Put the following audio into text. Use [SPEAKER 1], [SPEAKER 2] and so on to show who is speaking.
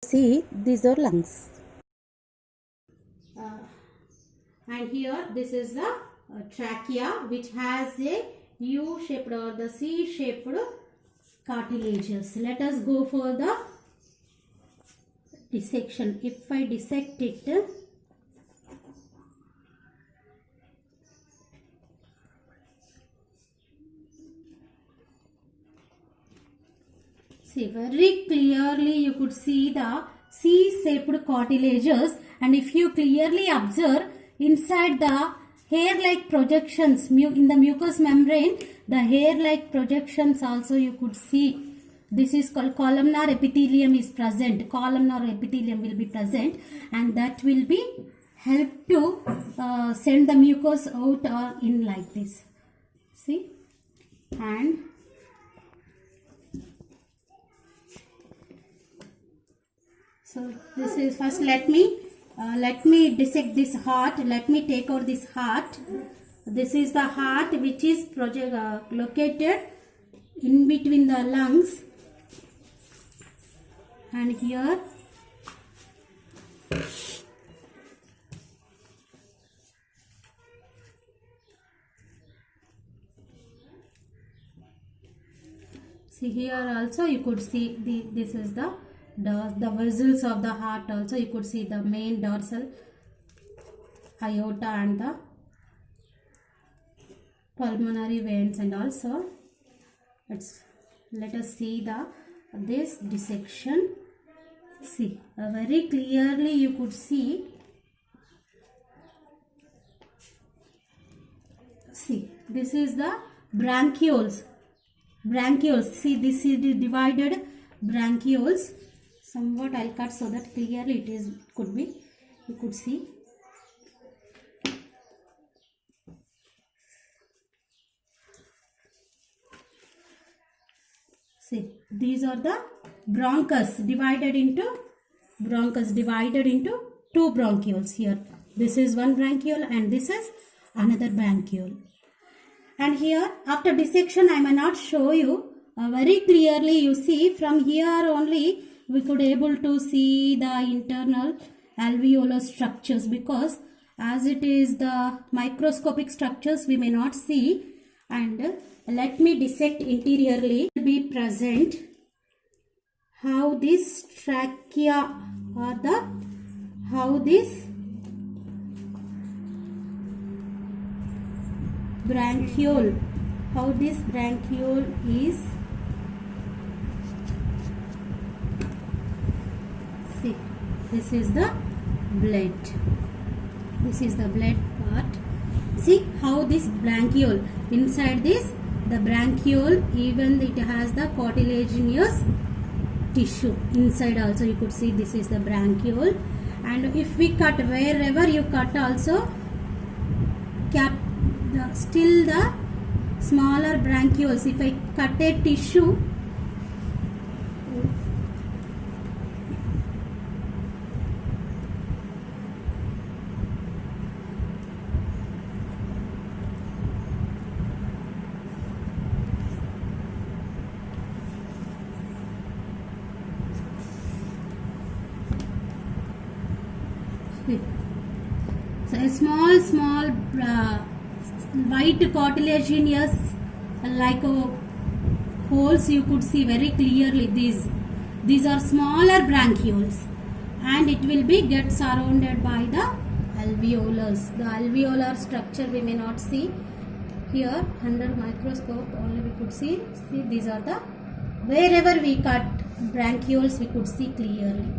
[SPEAKER 1] See, these are lungs. And here this is the trachea, which has a U-shaped or the C-shaped cartilages. Let us go for the dissection. If I dissect it, see, very clearly you could see the C-shaped cartilages, and if you clearly observe inside the hair-like projections in the mucous membrane, the hair-like projections also you could see. This is called columnar epithelium is present. Columnar epithelium will be present, and that will be help to send the mucus out or in like this. See, and so this is first. Let me dissect this heart. Let me take out this heart. This is the heart which is located in between the lungs, and here see, here also you could see this is the vessels of the heart. Also you could see the main dorsal aorta and the pulmonary veins, and also let us see this dissection. See, very clearly you could see. See, this is the bronchioles. See, this is the divided bronchioles. Somewhat I'll cut so that clearly you could see. See, these are the bronchus divided into two bronchioles here. This is one bronchiole and this is another bronchiole. And here after dissection I may not show you very clearly. You see, from here only we could able to see the internal alveolar structures, because as it is the microscopic structures we may not see. And let me dissect interiorly. Be present how this trachea or how this bronchiole is. See, this is the blood. This is the blood part. See how this bronchiole, inside this, the bronchiole, even it has the cartilaginous tissue inside also. You could see this is the bronchiole. And if we cut, wherever you cut also, still the smaller bronchioles, if I cut a tissue, so a small white cartilaginous like holes you could see very clearly. These are smaller bronchioles, and it will be get surrounded by the alveolus. The alveolar structure we may not see here under microscope, only we could see these are the, wherever we cut bronchioles we could see clearly.